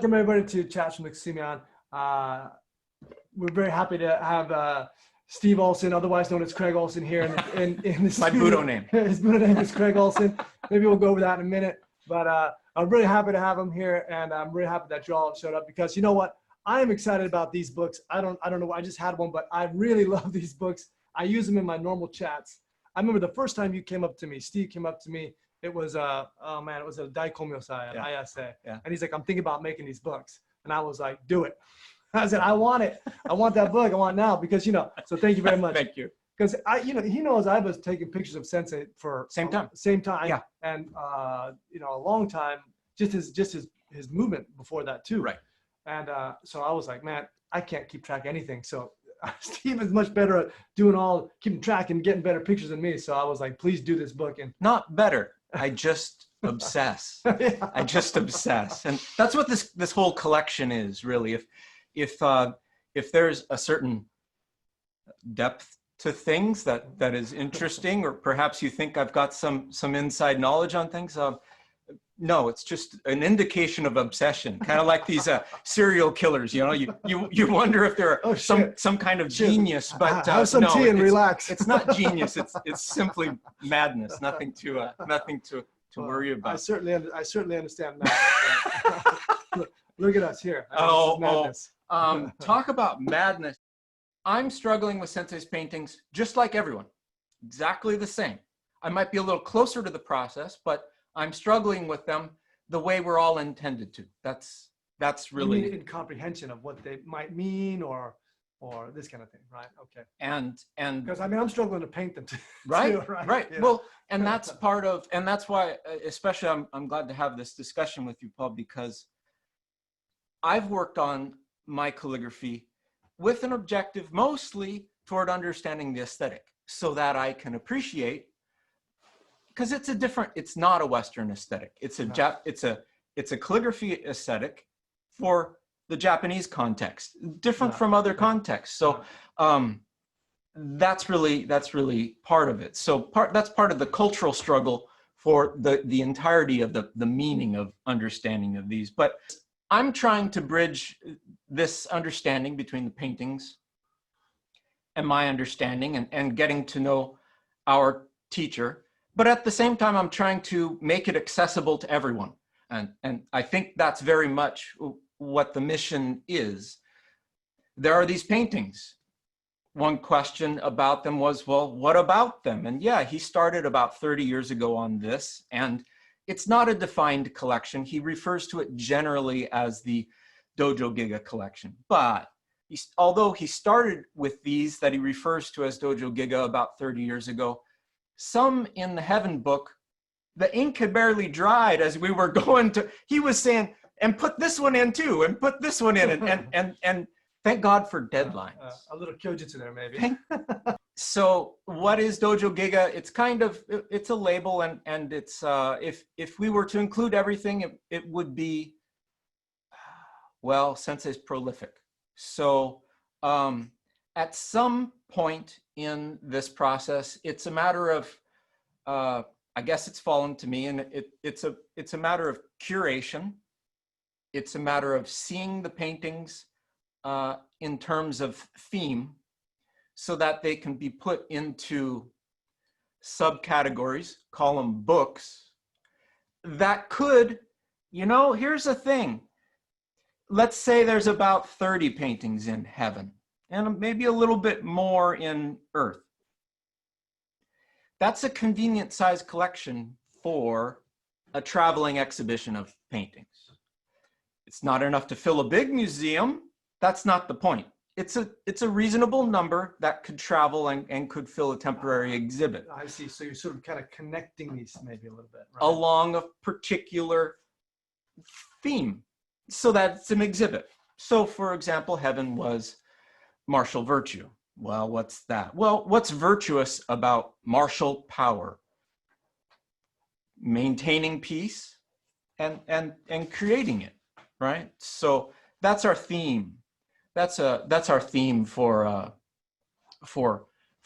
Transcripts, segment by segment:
welcome everybody to Chats from the Kasumian. We're very happy to have Steve Olson, otherwise known as Craig Olson, here in this. My Budo name. His Budo name is Craig Olson. Maybe we'll go over that in a minute. But I'm really happy to have him here, and I'm really happy that you all showed up, because you know what? I am excited about these books. I don't know why I just had one, but I really love these books. I use them in my normal chats. I remember the first time you came up to me, Steve came up to me. It was oh man, it was a Daikomyosai at ISA. Yeah. And he's like, I'm thinking about making these books. And I was like, do it. I said, I want it. I want that book. I want it now, because, you know, so thank you very much. Thank you. Because he knows I was taking pictures of Sensei for Same time. Yeah. And you know, a long time, just his movement before that too. Right. And so I was like, man, I can't keep track of anything. So Steve is much better at keeping track and getting better pictures than me. So I was like, please do this book. And not better. I just obsess. Yeah. I just obsess. And that's what this whole collection is, really. If there's a certain depth to things that is interesting, or perhaps you think I've got some inside knowledge on things, no, it's just an indication of obsession. Kind of like these serial killers, you know, you wonder if they're some kind of genius, but have some tea and relax. It's not genius. It's simply madness. Nothing to worry about. I certainly understand that. Look at us here. Talk about madness. I'm struggling with Sensei's paintings just like everyone, exactly the same. I might be a little closer to the process, but I'm struggling with them the way we're all intended to. That's really, you mean in comprehension of what they might mean, or this kind of thing, right? Okay. And because I mean, I'm struggling to paint them too. Right, too, right. Yeah. Well, and that's part of, and that's why, especially, I'm glad to have this discussion with you, Paul, because I've worked on my calligraphy with an objective mostly toward understanding the aesthetic, so that I can appreciate, because it's not a Western aesthetic. It's a calligraphy aesthetic for the Japanese context, different from other contexts. So that's really part of it. So that's part of the cultural struggle for the entirety of the meaning of understanding of these. But I'm trying to bridge this understanding between the paintings and my understanding, and getting to know our teacher. But at the same time, I'm trying to make it accessible to everyone. And I think that's very much what the mission is. There are these paintings. One question about them was, well, what about them? And yeah, he started about 30 years ago on this, and it's not a defined collection. He refers to it generally as the Dojo Giga collection. But although he started with these that he refers to as Dojo Giga about 30 years ago, some in the Heaven book, the ink had barely dried as we were going to, he was saying, and put this one in too, and put this one in, and thank God for deadlines. A little kyojutsu there, maybe. So what is Dojo Giga? It's kind of, it's a label, and it's, if we were to include everything, it would be, well, Sensei's prolific. So at some point in this process, it's a matter of, I guess it's fallen to me, and it's a matter of curation. It's a matter of seeing the paintings in terms of theme, so that they can be put into subcategories, call them books, that could, you know, here's the thing. Let's say there's about 30 paintings in Heaven, and maybe a little bit more in Earth. That's a convenient size collection for a traveling exhibition of paintings. It's not enough to fill a big museum. That's not the point. It's a reasonable number that could travel and could fill a temporary exhibit. I see. So you're sort of kind of connecting these maybe a little bit, right? Along a particular theme, so that it's an exhibit. So for example, Heaven was martial virtue. Well, what's that? Well, what's virtuous about martial power? Maintaining peace and creating it, right? So that's our theme. That's our theme for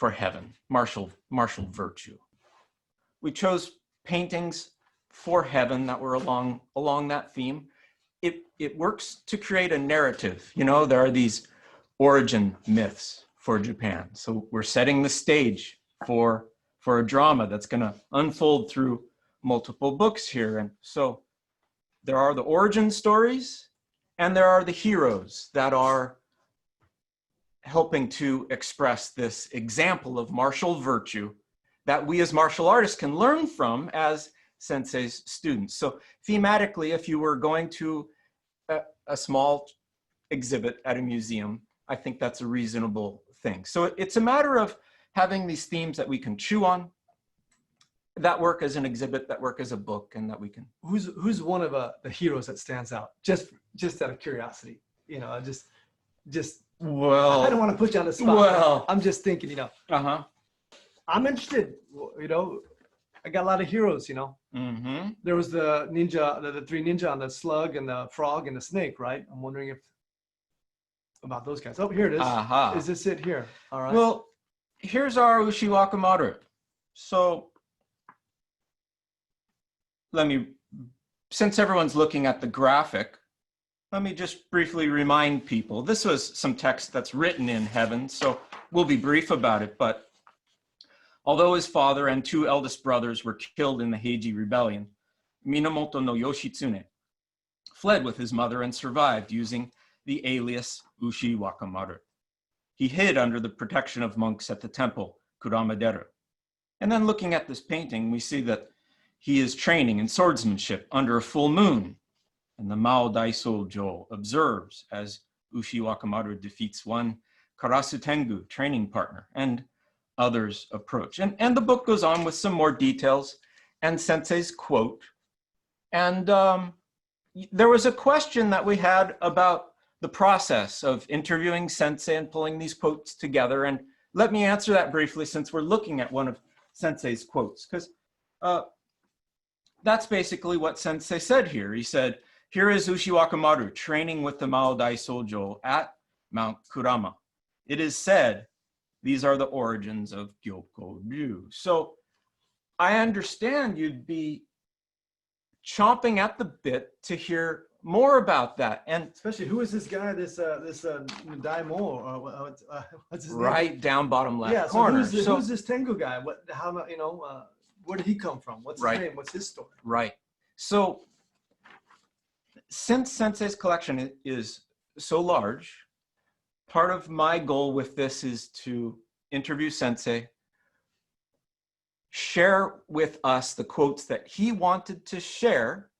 Heaven, martial virtue. We chose paintings for Heaven that were along that theme. it works to create a narrative. You know, there are these origin myths for Japan. So we're setting the stage for a drama that's going to unfold through multiple books here. And so there are the origin stories, and there are the heroes that are helping to express this example of martial virtue that we as martial artists can learn from as sensei's students. So thematically, if you were going to a small exhibit at a museum, I think that's a reasonable thing. So it's a matter of having these themes that we can chew on, that work as an exhibit, that work as a book, and that we can. Who's one of the heroes that stands out? Just out of curiosity, you know, just. Well, I don't want to put you on the spot. Well, I'm just thinking, you know. I'm interested. You know, I got a lot of heroes. You know. There was the ninja, the three ninja on the slug and the frog and the snake, right? I'm wondering if about those guys. Oh, here it is. Is this it here? All right. Well, here's our Ushi Wakamatsu. So let me, since everyone's looking at the graphic, let me just briefly remind people. This was some text that's written in heaven, so we'll be brief about it. But although his father and two eldest brothers were killed in the Heiji rebellion, Minamoto no Yoshitsune fled with his mother and survived using the alias Ushi Wakamatsu. He hid under the protection of monks at the temple, Kurama-dera. And then looking at this painting, we see that he is training in swordsmanship under a full moon. And the Mao Daisojo observes as Ushi Wakamatsu defeats one Karasu Tengu training partner, and others approach. And the book goes on with some more details and sensei's quote. And there was a question that we had about the process of interviewing sensei and pulling these quotes together. And let me answer that briefly, since we're looking at one of sensei's quotes, because that's basically what sensei said here. He said, "Here is Ushi Wakamatsu training with the Mao Daisojo at Mount Kurama. It is said, these are the origins of Gyoko-ryu." So I understand you'd be chomping at the bit to hear more about that. And especially, who is this guy, this Daimo, or what's his name? Right down bottom left corner. So who's this Tengu guy? You know, where did he come from? What's his name? What's his story? Right. So since sensei's collection is so large, part of my goal with this is to interview sensei, share with us the quotes that he wanted to share.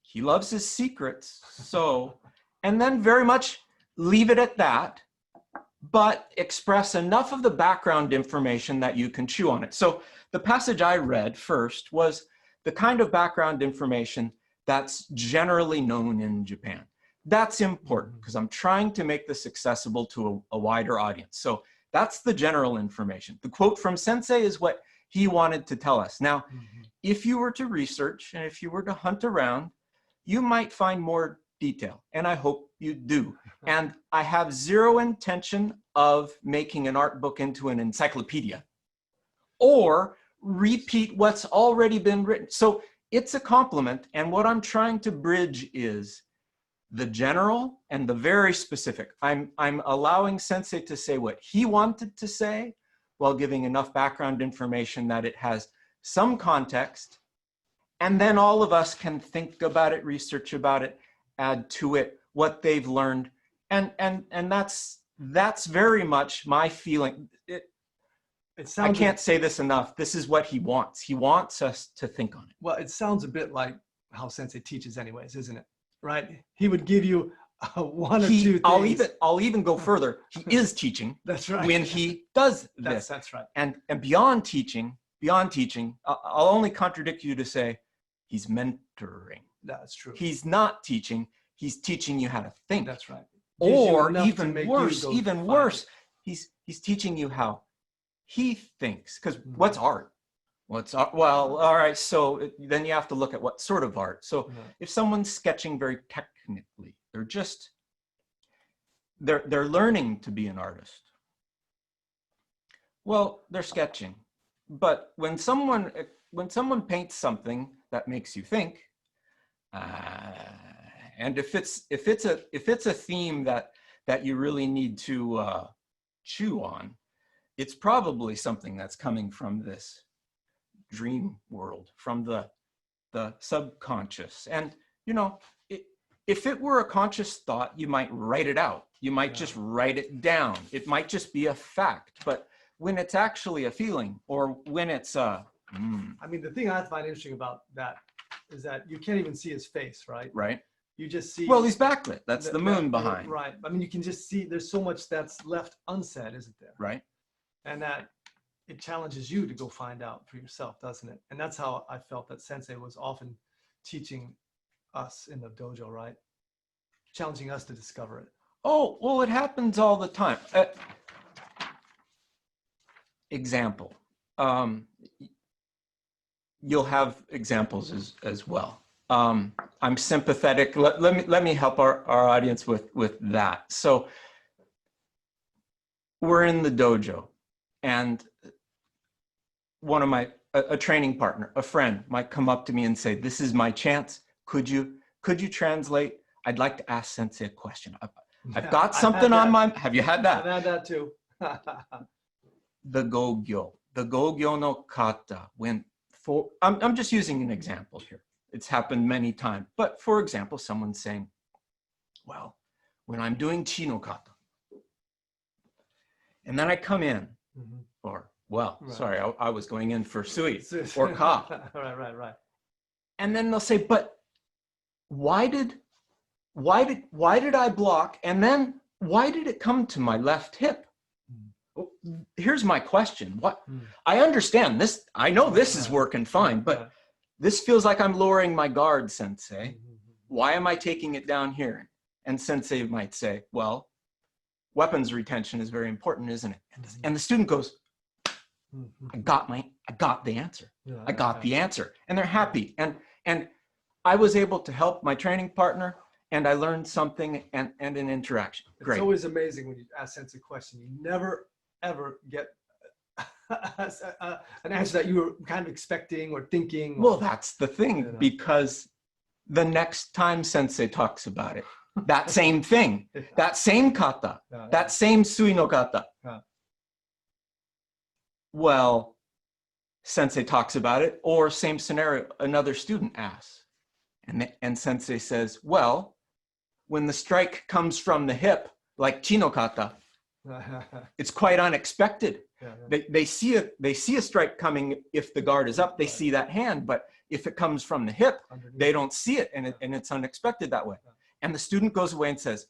He loves his secrets, so, and then very much leave it at that, but express enough of the background information that you can chew on it. So the passage I read first was the kind of background information that's generally known in Japan. That's important because I'm trying to make this accessible to a wider audience. So that's the general information. The quote from sensei is what he wanted to tell us. Now, if you were to research and if you were to hunt around, you might find more detail, and I hope you do. And I have zero intention of making an art book into an encyclopedia or repeat what's already been written. So it's a compliment, and what I'm trying to bridge is the general and the very specific. I'm allowing sensei to say what he wanted to say while giving enough background information that it has some context, and then all of us can think about it, research about it, add to it what they've learned, and that's very much my feeling. I can't say this enough. This is what he wants. He wants us to think on it. Well, it sounds a bit like how sensei teaches anyways, isn't it? Right? He would give you one or two things. I'll even go further. He is teaching. That's right. When he does this. That's right. And beyond teaching, I'll only contradict you to say he's mentoring. That's true. He's not teaching. He's teaching you how to think. That's right. Or even worse, he's teaching you how he thinks. Because what's art? What's art? Well, all right. So then you have to look at what sort of art. So if someone's sketching very technically, they're learning to be an artist. Well, they're sketching. But when someone paints something that makes you think, And if it's a theme that you really need to chew on, it's probably something that's coming from this dream world, from the subconscious. And you know, if it were a conscious thought, you might write it out. You might just write it down. It might just be a fact. But when it's actually a feeling, or when it's a I mean, the thing I find interesting about that is that you can't even see his face, right? Right. You just see. Well, he's backlit. That's the moon behind. Right. I mean, you can just see there's so much that's left unsaid, isn't there? Right. And that it challenges you to go find out for yourself, doesn't it? And that's how I felt that Sensei was often teaching us in the dojo, right? Challenging us to discover it. Oh, well, it happens all the time. Example. You'll have examples as well. I'm sympathetic. Let me help our audience with that. So we're in the dojo, and one of a training partner, a friend, might come up to me and say, "This is my chance. Could you translate? I'd like to ask Sensei a question. I've got something on my." Have you had that? I've had that too. The gogyo no kata went for. I'm just using an example here. It's happened many times. But for example, someone's saying, "Well, when I'm doing chi no kata, and then I come in," or sorry, I was going in for sui or ka. Right. And then they'll say, "But why did I block? And then why did it come to my left hip?" Here's my question. I understand this. I know this is working fine, but this feels like I'm lowering my guard, Sensei. Why am I taking it down here? And Sensei might say, "Well, weapons retention is very important, isn't it?" And the student goes, I got the answer. I got the answer. And they're happy. And I was able to help my training partner, and I learned something and an interaction. Great. It's always amazing when you ask Sensei a question. You never, ever get an answer that you were kind of expecting or thinking. Well, that's the thing, because the next time Sensei talks about it, that same thing, that same kata, that same sui no kata. Well, Sensei talks about it, or same scenario, another student asks. And Sensei says, "Well, when the strike comes from the hip, like chi no kata, it's quite unexpected. They see a strike coming if the guard is up. They see that hand, but if it comes from the hip, they don't see it, and it's unexpected that way." And the student goes away and says,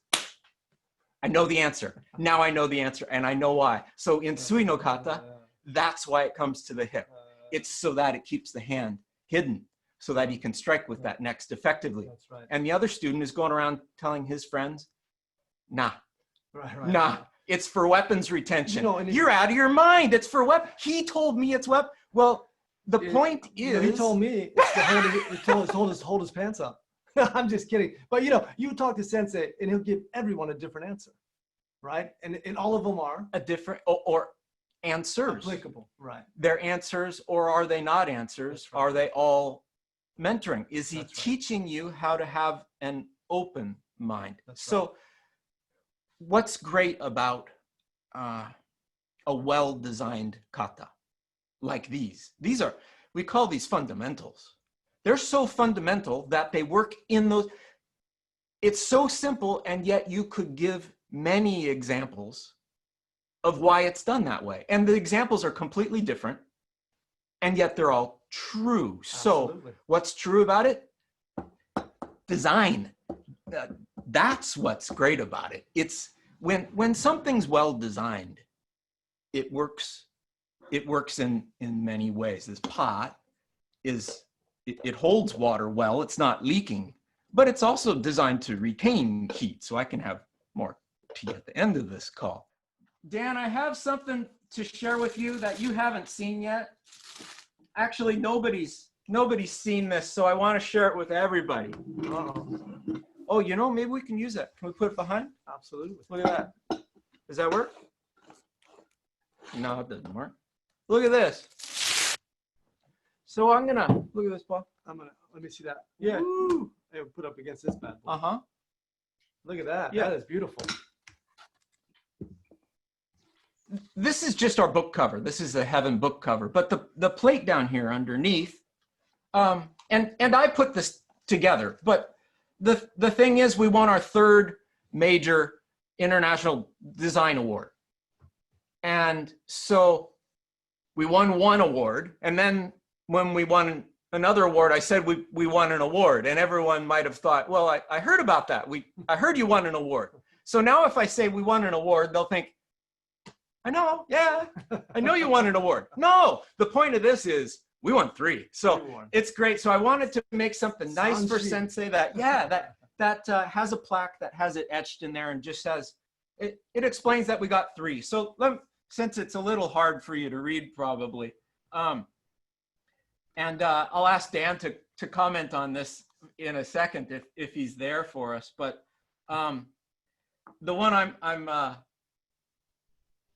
"I know the answer. Now I know the answer, and I know why." So in sui no kata, that's why it comes to the hip. It's so that it keeps the hand hidden, so that he can strike with that next effectively. That's right. And the other student is going around telling his friends, "Nah, nah, it's for weapons retention. You're out of your mind. It's for weapon. He told me it's weapon." Well, the point is, he told me it's to hold his pants up. I'm just kidding. But you talk to Sensei, and he'll give everyone a different answer, right? And all of them are a different or answers applicable, right? They're answers, or are they not answers? Right. Are they all mentoring? Is he teaching you how to have an open mind? So what's great about a well-designed kata like these are, we call these fundamentals. They're so fundamental that they work in those. It's so simple, and yet you could give many examples of why it's done that way. And the examples are completely different, and yet they're all true. Absolutely. So what's true about it? Design. That's what's great about it. It's when something's well designed, it works in many ways. This pot it holds water well, it's not leaking, but it's also designed to retain heat, so I can have more tea at the end of this call. Dan, I have something to share with you that you haven't seen yet. Actually, nobody's seen this, so I want to share it with everybody. Oh, maybe we can use that. Can we put it behind? Absolutely. Look at that. Does that work? No, it doesn't work. Look at this. So I'm gonna look at this, Paul. Let me see that. Yeah. Woo! Hey, put up against this bad boy. Uh-huh. Look at that. Yeah. That is beautiful. This is just our book cover. This is the Heaven book cover. But the plate down here underneath, and I put this together. But the thing is, we won our 3rd major international design award, and so we won 1 award, and then when we won another award, I said we won an award, and everyone might have thought, well, I heard about that. I heard you won an award. So now if I say we won an award, they'll think, I know, yeah, I know you won an award. No, the point of this is we won 3. So it's great. So I wanted to make something nice for Sensei that, yeah, that has a plaque that has it etched in there and just says, it explains that we got 3. So since it's a little hard for you to read probably, and I'll ask Dan to comment on this in a second if he's there for us. But the one I'm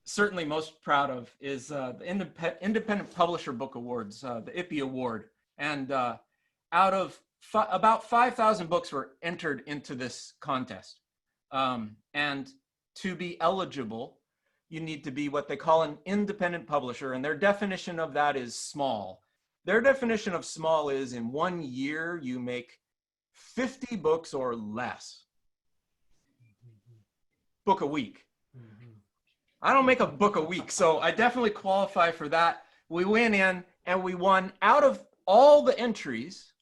certainly most proud of is the Independent Publisher Book Awards, the IPPY Award. And out of about 5,000 books were entered into this contest. And to be eligible, you need to be what they call an independent publisher. And their definition of that is small. Their definition of small is in 1 year, you make 50 books or less. Book a week. I don't make a book a week, so I definitely qualify for that. We went in and we won out of all the entries,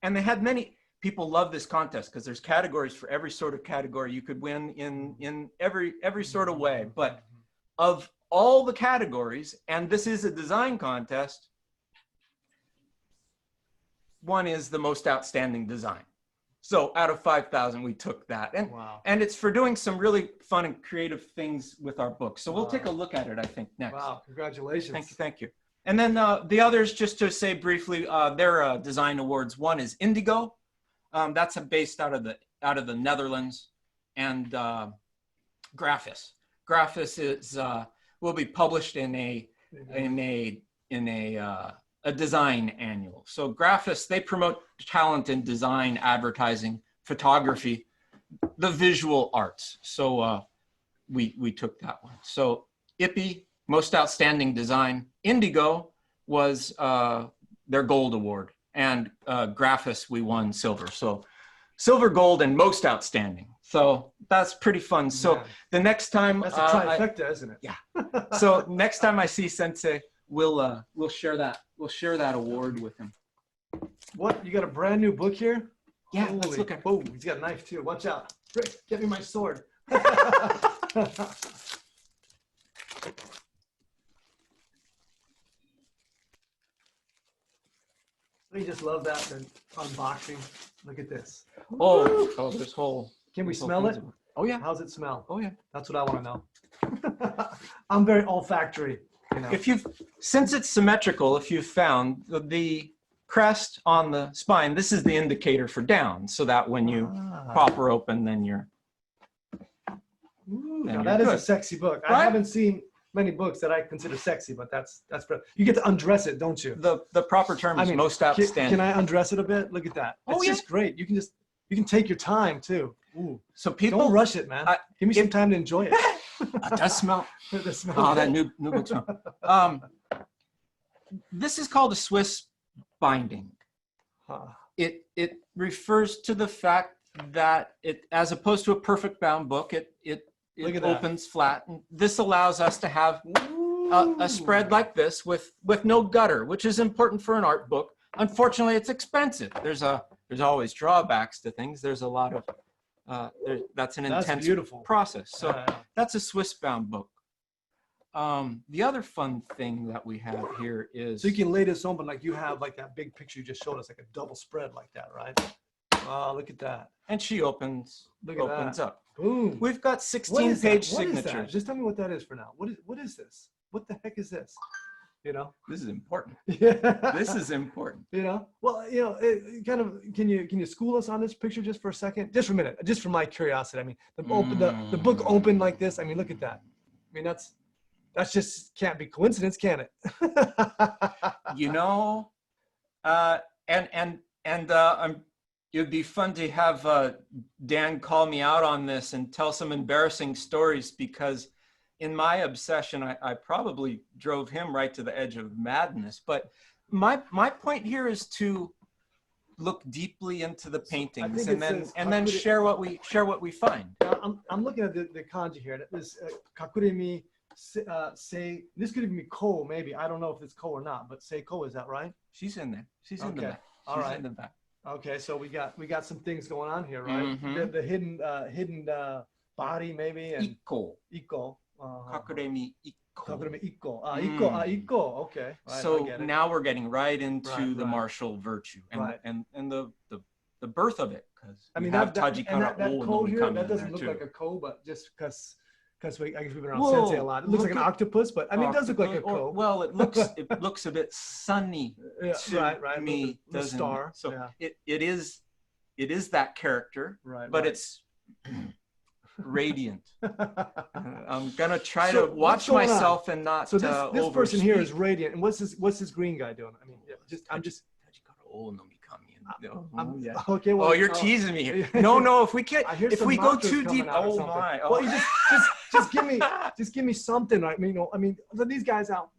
and they had many. People love this contest because there's categories for every sort of category. You could win in every sort of way, but of all the categories, and this is a design contest, one is the most outstanding design. So out of 5,000, we took that. And, wow. And it's for doing some really fun and creative things with our books. So we'll take a look at it, I think, next. Wow, congratulations. Thank you, thank you. And then the others, just to say briefly, their design awards. One is Indigo. That's based out of the Netherlands. And Graphis. Graphis is will be published in a design annual. So Graphis, they promote talent in design, advertising, photography, the visual arts. So we took that one. So IPPY, most outstanding design. Indigo was their gold award, and Graphis, we won silver. So silver, gold, and most outstanding. So that's pretty fun. So the next time, that's a trifecta, isn't it? Yeah. So next time I see Sensei, we'll share that. We'll share that award with him. What? You got a brand new book here? Yeah. Let's look at it. Oh, he's got a knife too. Watch out. Rick, get me my sword. We just love that, the unboxing. Look at this. Oh, this whole. Can we smell it? Oh yeah. How's it smell? Oh yeah. That's what I want to know. I'm very olfactory. You know. Since it's symmetrical, if you've found the crest on the spine, this is the indicator for down, so that when you pop her open, then you're. Ooh, now that is a sexy book. Right? I haven't seen many books that I consider sexy, but that's you get to undress it, don't you? The proper term is most outstanding. Can I undress it a bit? Look at that. It's just great. You can take your time too. Ooh. So people don't rush it, man. Give me some time to enjoy it. It does smell. Oh, that new book smell. This is called a Swiss binding. It refers to the fact that as opposed to a perfect bound book, it opens flat. And this allows us to have a spread like this with no gutter, which is important for an art book. Unfortunately, it's expensive. There's always drawbacks to things. There's a lot of that's an intense beautiful process. So that's a Swiss bound book. The other fun thing that we have here is, so you can lay this open like you have, like that big picture you just showed us, like a double spread like that, right? Wow, look at that. And she opens up. Boom. We've got 16-page signatures. Just tell me what that is for now. What is this? What the heck is this? You know, this is important. Yeah, this is important. You know, well, you know, kind of. Can you school us on this picture just for a second, just for a minute, just for my curiosity? I mean, the book opened like this. I mean, look at that. I mean, that's just can't be coincidence, can it? You know, It would be fun to have Dan call me out on this and tell some embarrassing stories, because in my obsession, I probably drove him right to the edge of madness. But my point here is to look deeply into the paintings and then share what we find. I'm looking at the kanji here. This kakuremi say, this could even be ko, maybe. I don't know if it's ko or not, but say ko, is that right? She's in there. She's in the back. All right. In the back. Okay, so we got some things going on here, right? Mm-hmm. The hidden body, maybe, and Ikko. Kakuremi Ikko. Kakuremi Ikko. Ikko. Okay. Right, so now we're getting right into the martial virtue and the birth of it, because I mean that ko here, that doesn't look like a ko, but just because I guess we've been around sensei a lot. It looks like an octopus, but I mean, it does look like a ko. Well, it looks a bit sunny to me, doesn't star. It? So it is that character, but it's radiant. I'm gonna try to watch myself and not. So this person here is radiant, and what's this green guy doing? I mean, I'm just. Okay. Well, oh, you're teasing me here. No. If we can't, if we go too deep, oh my. Well, you just give me something. I mean, these guys out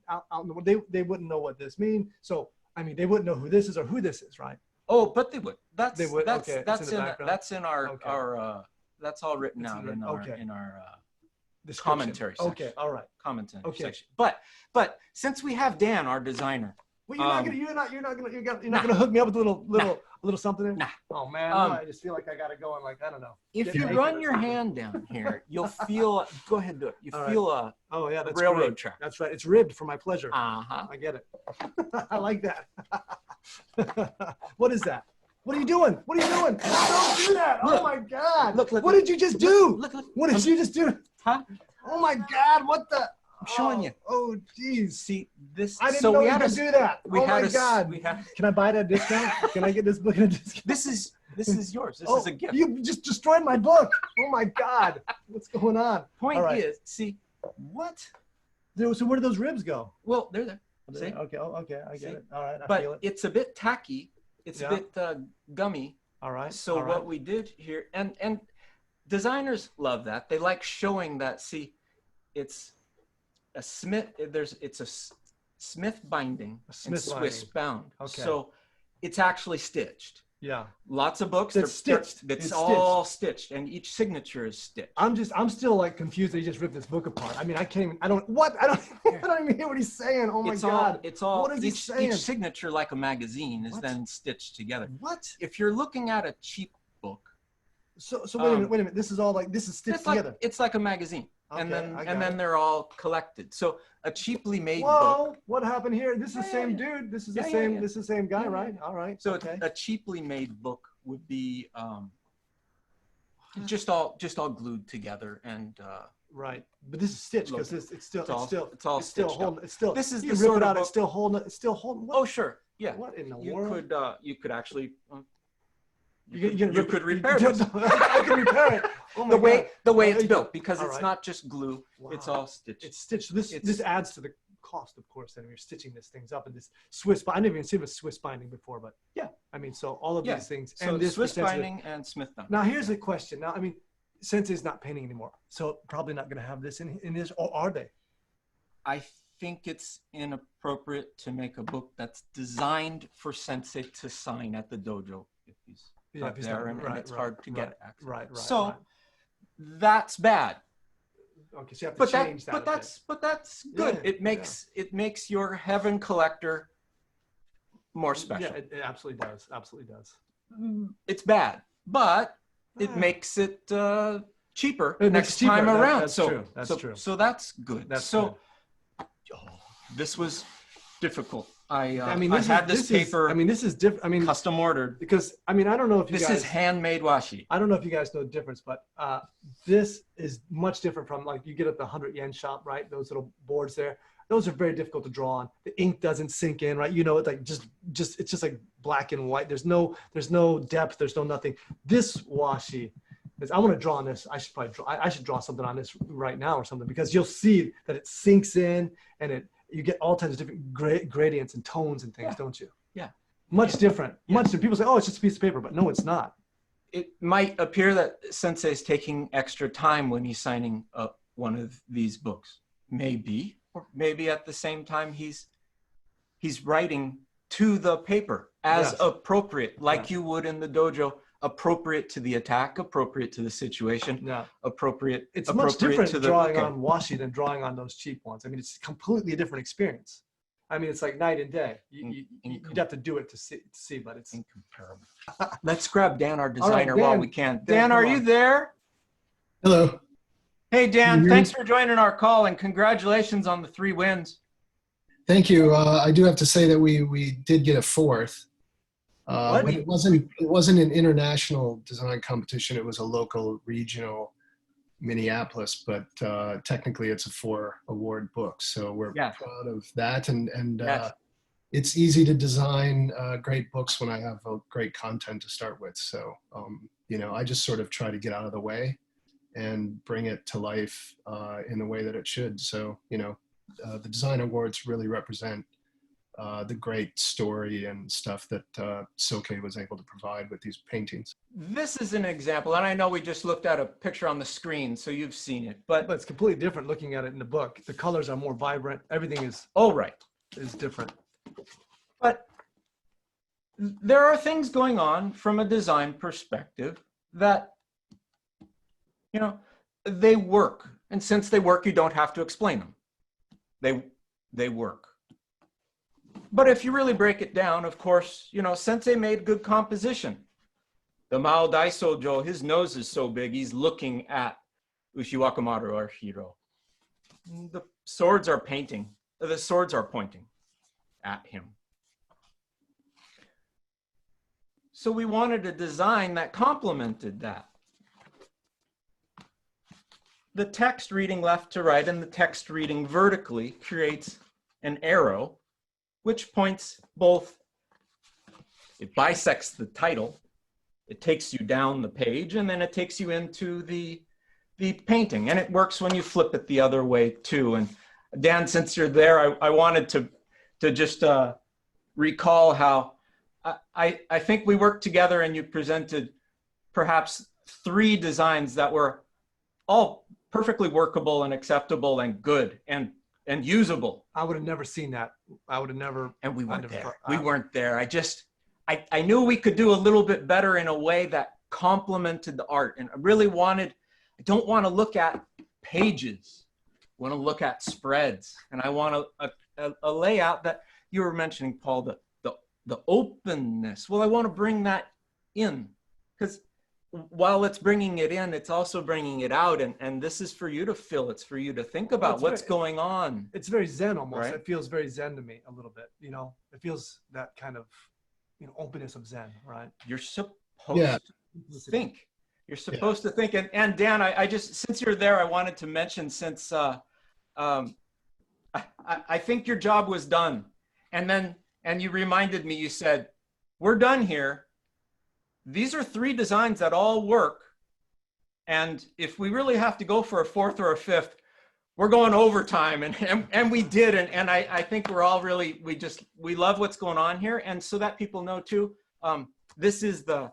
in the world, they wouldn't know what this means. So I mean, they wouldn't know who this is or who this is, right? Oh, but they would. That's in our that's all written out in our commentary section. Okay, all right. Commentary section. But since we have Dan, our designer. Well, you're not gonna hook me up with a little something there? Nah. Oh man, I just feel like I gotta go and I don't know. If you run your hand down here, you'll feel. Go ahead and do it. You feel a that's railroad track. That's right. It's ribbed for my pleasure. I get it. I like that. What is that? What are you doing? What are you doing? Don't do that! Look, oh my God! Look! What did you just do? Look! What did you just do? Huh? Oh my God! What the? I'm showing you. Oh, geez. See this? I didn't know we could do that. Oh my God! Can I buy it at a discount? Can I get this book at a discount? This is yours. This is a gift. You just destroyed my book. Oh my God! What's going on? Point is, see what? So where do those ribs go? Well, they're there. See? Okay. Okay. I get it. All right. I feel it. It's a bit tacky. It's a bit gummy. All right. So what we did here, and designers love that. They like showing that. See, it's a Smith. It's a Smith binding and Swiss bound. Okay. So it's actually stitched. Yeah. Lots of books. It's stitched. It's all stitched, and each signature is stitched. I'm still like confused that he just ripped this book apart. I mean, I can't even. I don't even hear what he's saying. Oh my God. It's all. What is he saying? Each signature, like a magazine, is then stitched together. What? If you're looking at a cheap book. So wait a minute. This is stitched together. It's like a magazine. Okay, and then they're all collected. So a cheaply made book. book. What happened here? This is the same dude. This is the same. This is the same guy, right? All right. So a cheaply made book would be just all glued together and. Right, but this is stitched because it's still holding. It's still. This is you rip it out. It's still holding. It's still holding. Oh sure, yeah. What in the world? You could actually. You could repair it. I can repair it. Oh the way it's built, because it's not just glue. Wow. It's all stitched. It's stitched. This adds to the cost, of course. And you're stitching these things up in this Swiss. I didn't even see a Swiss binding before, but yeah. I mean, so all of these things. So and this Swiss binding and Smith binding. Now here's the question. Now I mean, Sensei's not painting anymore, so probably not going to have this in his. Or are they? I think it's inappropriate to make a book that's designed for Sensei to sign at the dojo if he's. There and it's hard to get access. Right. So that's bad. Okay, so you have to change that. But that's good. Yeah, it makes your heaven collector more special. Yeah, it absolutely does. Absolutely does. It's bad, but it makes it cheaper next time around. That's true. That's true. So that's good. Good. This was difficult. I had this paper. This is different. I mean, custom ordered because I don't know if you guys. This is handmade washi. I don't know if you guys know the difference, but this is much different from like you get at the 100 yen shop, right? Those little boards there. Those are very difficult to draw on. The ink doesn't sink in, right? You know, it's like it's just like black and white. There's no depth. There's no nothing. This washi. I want to draw on this. I should probably draw. I should draw something on this right now or something because you'll see that it sinks in and you get all kinds of different gradients and tones and things, don't you? Yeah. Much different. Much different. People say, oh, it's just a piece of paper, but no, it's not. It might appear that Sensei's taking extra time when he's signing up one of these books. Maybe, or maybe at the same time he's writing to the paper as appropriate, like you would in the dojo, appropriate to the attack, appropriate to the situation, appropriate. It's appropriate much different to the drawing on washi than drawing on those cheap ones. I mean, it's completely a different experience. I mean, it's like night and day. You'd have to do it to see, but it's incomparable. Let's grab Dan, our designer, right, Dan, while we can. Dan, are you there? Hello. Hey, Dan, thanks for joining our call and congratulations on the 3 wins. Thank you. I do have to say that we did get a 4th. But it wasn't an international design competition. It was a local, regional Minneapolis, but technically it's a 4 award book. So we're proud of that. And it's easy to design great books when I have great content to start with. So, you know, I just sort of try to get out of the way and bring it to life in the way that it should. So, you know, the design awards really represent the great story and stuff that Soke was able to provide with these paintings. This is an example, and I know we just looked at a picture on the screen, so you've seen it, but it's completely different looking at it in the book. The colors are more vibrant. Everything is is different. But there are things going on from a design perspective that, you know, they work, and since they work, you don't have to explain them. They work. But if you really break it down, of course, you know, Sensei made good composition. The Mao Daisojo, his nose is so big, he's looking at Ushiwakamaru, our hero. The swords are pointing at him. So we wanted a design that complemented that. The text reading left to right and the text reading vertically creates an arrow which points both, it bisects the title, it takes you down the page, and then it takes you into the painting. And it works when you flip it the other way too. And Dan, since you're there, I wanted to just recall how I think we worked together and you presented perhaps 3 designs that were all perfectly workable and acceptable and good and usable. I would have never seen that. I would have never. And we weren't there. We weren't there. I knew we could do a little bit better in a way that complemented the art. And I really wanted, I don't want to look at pages. I want to look at spreads. And I want a layout that you were mentioning, Paul, the openness. Well, I want to bring that in because while it's bringing it in, it's also bringing it out. And this is for you to feel. It's for you to think about what's going on. It's very Zen almost. Right? It feels very Zen to me a little bit. You know, it feels that kind of, you know, openness of Zen, right? You're supposed to think. You're supposed to think. And Dan, I just, since you're there, I wanted to mention since I think your job was done. And you reminded me, you said, we're done here. These are 3 designs that all work. And if we really have to go for a 4th or a 5th, we're going overtime. And we did. And I think we're all really, we love what's going on here. And so that people know too, this is the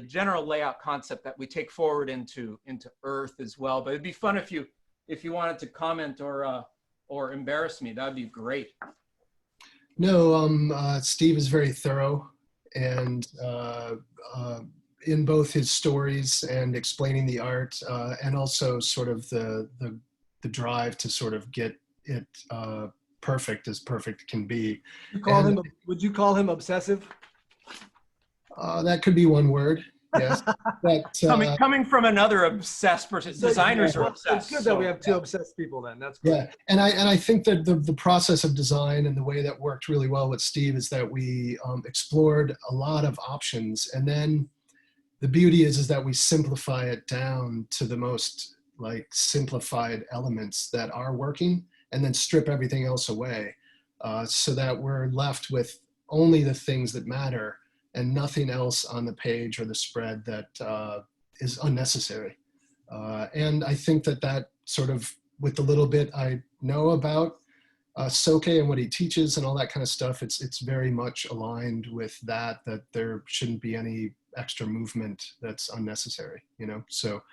general layout concept that we take forward into Earth as well. But it'd be fun if you wanted to comment or embarrass me, that'd be great. No, Steve is very thorough. And in both his stories and explaining the art, and also sort of the drive to sort of get it perfect as perfect can be. Would you call him obsessive? That could be one word. Yes. But, coming from another obsessed person, designers are obsessed. It's good that we have 2 obsessed people then. That's great. Yeah, and I think that the process of design and the way that worked really well with Steve is that we explored a lot of options, and then the beauty is that we simplify it down to the most like simplified elements that are working, and then strip everything else away, so that we're left with only the things that matter and nothing else on the page or the spread that is unnecessary. And I think that sort of, with the little bit I know about Soke and what he teaches and all that kind of stuff, it's very much aligned with that there shouldn't be any extra movement that's unnecessary, you know? So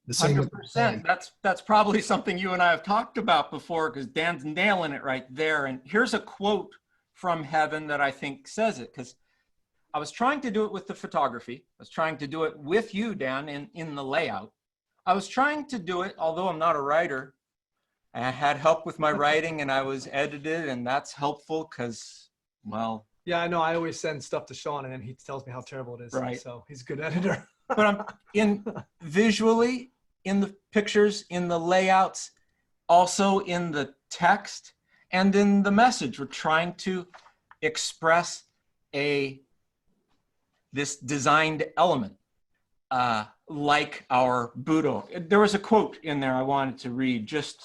the same with the 100%. That's probably something you and I have talked about before, because Dan's nailing it right there. And here's a quote from Heaven that I think says it, because I was trying to do it with the photography. I was trying to do it with you, Dan, in the layout. I was trying to do it, although I'm not a writer. I had help with my writing and I was edited, and that's helpful because, well. Yeah, I know. I always send stuff to Sean and then he tells me how terrible it is. Right. So he's a good editor. But I'm in visually, in the pictures, in the layouts, also in the text and in the message. We're trying to express this designed element, like our Budo. There was a quote in there I wanted to read, just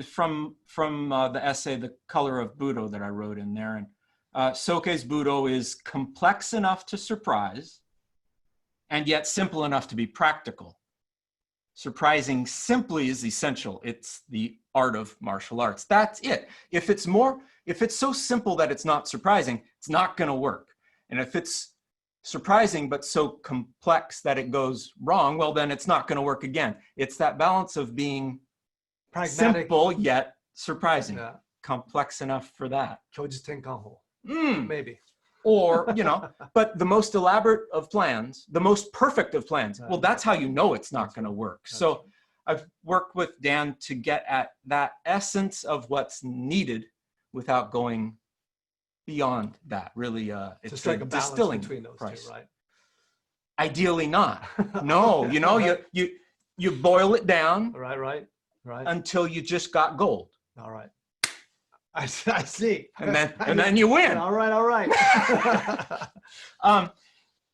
from the essay, The Color of Budo, that I wrote in there. And Soke's Budo is complex enough to surprise, and yet simple enough to be practical. Surprising simply is essential. It's the art of martial arts. That's it. If it's so simple that it's not surprising, it's not going to work. And if it's surprising but so complex that it goes wrong, well, then it's not going to work again. It's that balance of being pragmatic, simple yet surprising. Yeah. Complex enough for that. Maybe. Or, you know, but the most elaborate of plans, the most perfect of plans, well, that's how you know it's not going to work. So I've worked with Dan to get at that essence of what's needed without going beyond that. Really, it's like a balance distilling between those price. two, right? Ideally not. No, you know, you boil it down. Right. Until you just got gold. All right. I see. And then you win. All right.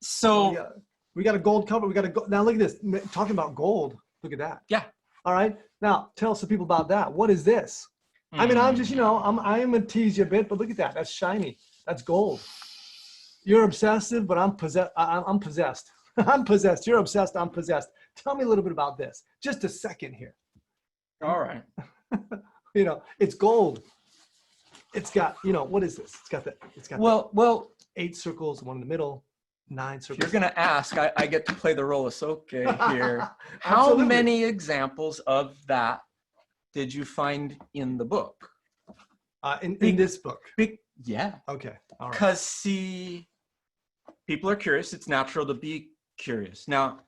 So we got a gold cover. We got a gold. Now look at this. Talking about gold. Look at that. Yeah. All right. Now tell some people about that. What is this? I mean, I'm just, you know, I am gonna tease you a bit, but look at that. That's shiny. That's gold. You're obsessive, but I'm possessed. I'm possessed. I'm possessed. You're obsessed. I'm possessed. Tell me a little bit about this. Just a second here. All right. You know, it's gold. It's got, you know, what is this? It's got well 8 circles, one in the middle, 9 circles. You're going to ask, I get to play the role of Soke here. How many examples of that did you find in the book? In this book? Yeah. Okay. All right. Because, see, people are curious. It's natural to be curious. Now,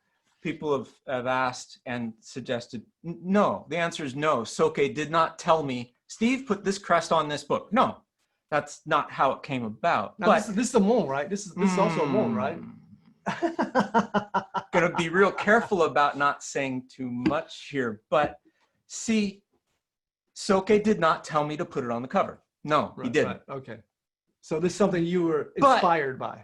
people have asked and suggested, no. The answer is no. Soke did not tell me, Steve, put this crest on this book. No, that's not how it came about. Now, but this is a mon, right? This is also a mon, right? Gonna be real careful about not saying too much here. But see, Soke did not tell me to put it on the cover. No, he didn't. Right. Okay. So this is something you were inspired by.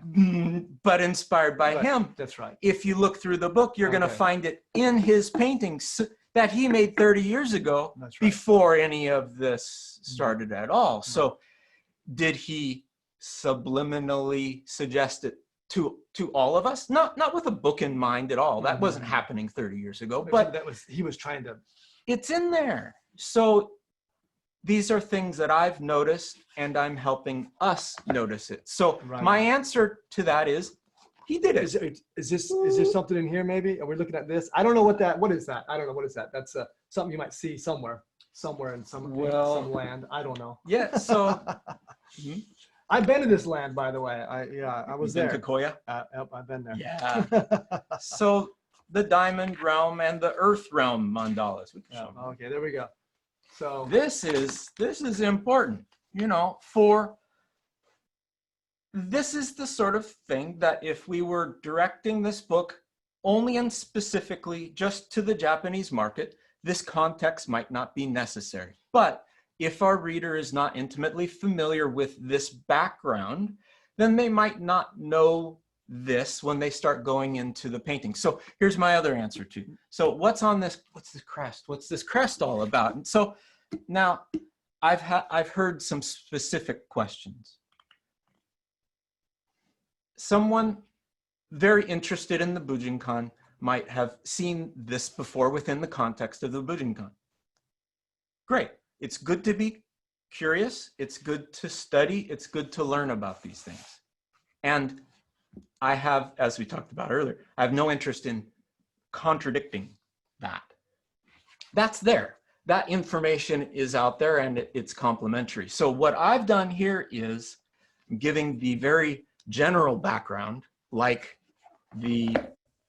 But inspired by him. That's right. If you look through the book, you're going to find it in his paintings that he made 30 years ago, before any of this started at all. So did he subliminally suggest it to all of us? Not with a book in mind at all. That wasn't happening 30 years ago. But he was trying to. It's in there. So these are things that I've noticed, and I'm helping us notice it. So my answer to that is, he did it. Is there something in here maybe? Are we looking at this? I don't know what is that? I don't know. What is that? That's something you might see somewhere in some land. I don't know. Yeah, so. I've been to this land, by the way. I was there. Been to Koya? I've been there. Yeah. So the diamond realm and the earth realm mandalas. Okay, there we go. So this is important, you know, this is the sort of thing that if we were directing this book only and specifically just to the Japanese market, this context might not be necessary. But if our reader is not intimately familiar with this background, then they might not know this when they start going into the painting. So here's my other answer to. So what's on this? What's this crest? What's this crest all about? And so now I've heard some specific questions. Someone very interested in the Bujinkan might have seen this before within the context of the Bujinkan. Great. It's good to be curious. It's good to study. It's good to learn about these things. And I have, as we talked about earlier, I have no interest in contradicting that. That's there. That information is out there and it's complementary. So what I've done here is giving the very general background, like the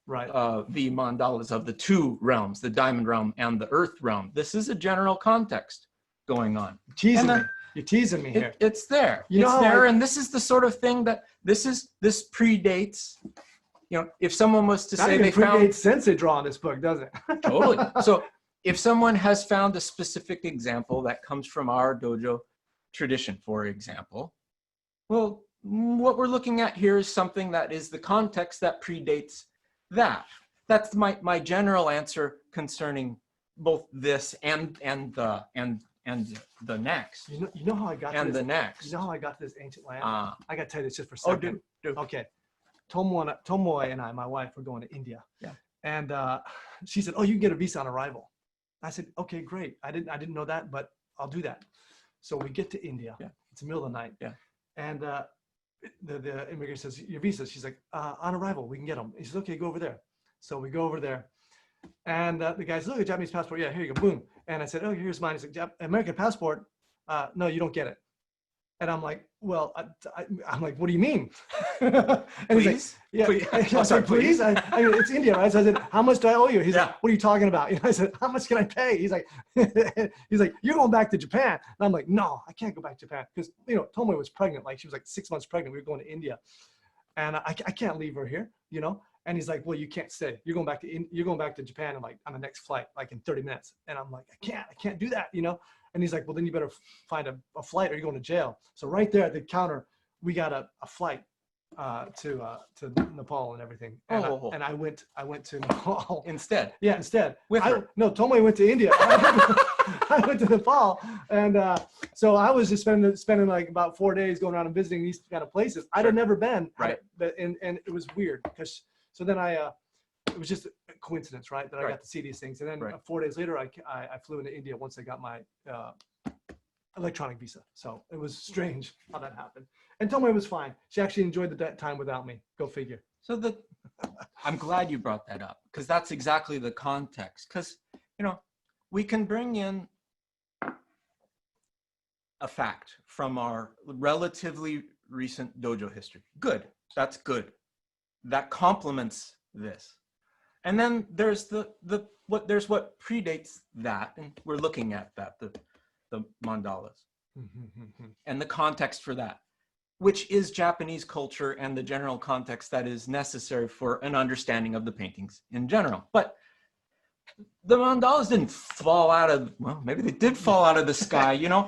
mandalas of the two realms, the diamond realm and the earth realm. This is a general context going on. You're teasing me here. It's there. You know it's how there, and this is the sort of thing that this predates. You know, if someone was to say they found Sensei drawing this book, does it? totally. So if someone has found a specific example that comes from our dojo tradition, for example, well, what we're looking at here is something that is the context that predates that. That's my general answer concerning both this and the next. You know how I got and to this, the next. You know how I got to this ancient land? I got to tell you this just for a Oh, second. do. Okay. Tomoe and I, my wife, were going to India. Yeah. And she said, "Oh, you can get a visa on arrival." I said, "Okay, great. I didn't know that, but I'll do that." So we get to India. Yeah. It's the middle of the night. Yeah. And the immigrant says, "Your visa." She's like, "On arrival, we can get them." He says, "Okay, go over there." So we go over there. And the guy says, "Look, a Japanese passport." "Yeah, here you go." Boom. And I said, "Oh, here's mine." He's like, "American passport? No, you don't get it." And I'm like, "Well, I'm like, what do you mean?" And he's like, "Yeah." Please. I was like, "Please?" I mean, it's India, right? So I said, "How much do I owe you?" He's Yeah. like, "What are you talking about?" You know, I said, "How much can I pay?" He's like, "You're going back to Japan." And I'm like, "No, I can't go back to Japan." Because, you know, Tomoe was pregnant. Like, she was like 6 months pregnant. We were going to India. And I can't leave her here, you know? And he's like, "Well, you can't stay. You're going back to Japan on the next flight, like in 30 minutes. And I'm like, I can't do that, you know? And he's like, "Well, then you better find a flight or you're going to jail." So right there at the counter, we got a flight to Nepal and everything. And, and I went to Nepal. Instead. Yeah, instead. No, Tomoe went to India. I went to Nepal. And so I was just spending like about 4 days going around and visiting these kind of places. I'd have never been. Right. And it was weird because, so then it was just a coincidence, right? That I got to see these things. And then 4 days later, I flew into India once I got my electronic visa. So it was strange how that happened. And Tomoe was fine. She actually enjoyed the time without me. Go figure. So I'm glad you brought that up because that's exactly the context. Because, you know, we can bring in a fact from our relatively recent dojo history. Good. That's good. That complements this. And then there's what predates that, and we're looking at that, the mandalas and the context for that, which is Japanese culture and the general context that is necessary for an understanding of the paintings in general. But the mandalas didn't fall out of, well, maybe they did fall out of the sky, you know.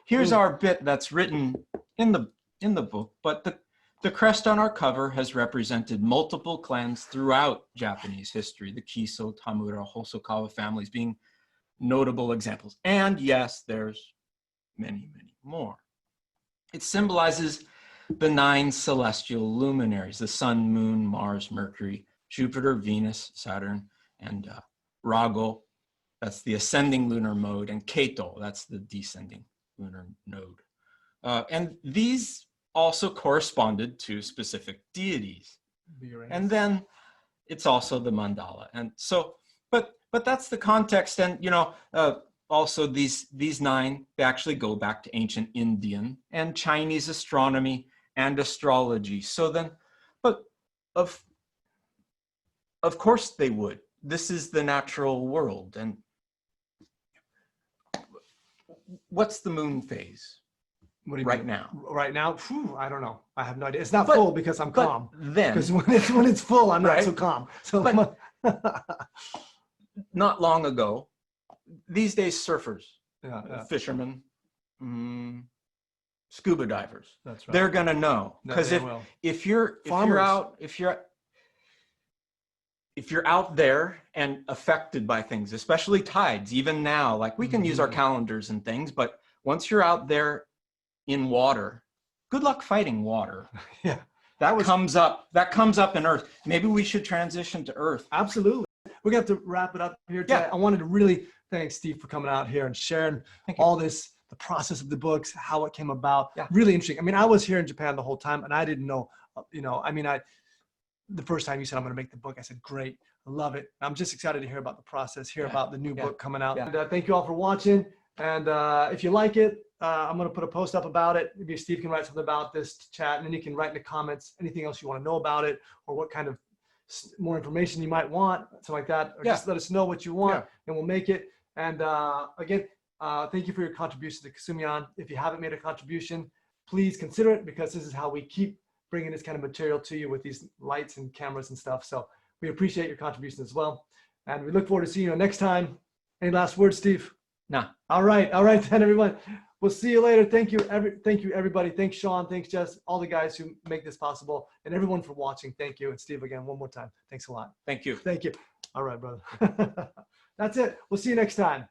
Here's our bit that's written in the book, but the crest on our cover has represented multiple clans throughout Japanese history, the Kiso, Tamura, Hosokawa families being notable examples. And yes, there's many, many more. It symbolizes the 9 celestial luminaries, the Sun, Moon, Mars, Mercury, Jupiter, Venus, Saturn, and Rago, that's the ascending lunar mode, and Keito, that's the descending lunar node. And these also corresponded to specific deities. And then it's also the mandala. And so, but that's the context. And, you know, also these 9, they actually go back to ancient Indian and Chinese astronomy and astrology. So then, but of course they would. This is the natural world. And what's the moon phase? What do you right mean? now? Right now? Phew, I don't know. I have no idea. It's not full because I'm calm. Then, because when it's full, I'm not so calm. So, not long ago, these days surfers, fishermen, scuba divers. That's right. They're gonna know because if you're out there and affected by things, especially tides, even now, like we can use our calendars and things, but once you're out there in water, good luck fighting water. Yeah. That comes up in Earth. Maybe we should transition to Earth. Absolutely. We're going to have to wrap it up here today. Yeah. I wanted to really thank Steve for coming out here and sharing all this, the process of the books, how it came about. Yeah. Really interesting. I mean, I was here in Japan the whole time, and I didn't know, the first time you said I'm going to make the book, I said, great, I love it. I'm just excited to hear about the process, hear about the new book coming out. Yeah. And thank you all for watching. And if you like it, I'm going to put a post up about it. Maybe Steve can write something about this to chat, and then you can write in the comments anything else you want to know about it, or what kind of more information you might want, something like that. Or just let us know what you want, and we'll make it. And again, thank you for your contribution to Kasumian. If you haven't made a contribution, please consider it, because this is how we keep bringing this kind of material to you with these lights and cameras and stuff. So we appreciate your contribution as well. And we look forward to seeing you next time. Any last words, Steve? No. All right then, everyone. We'll see you later. Thank you, everybody. Thanks, Sean. Thanks, Jess. All the guys who make this possible, and everyone for watching. Thank you. And Steve, again, one more time. Thanks a lot. Thank you. Thank you. All right, brother. That's it. We'll see you next time.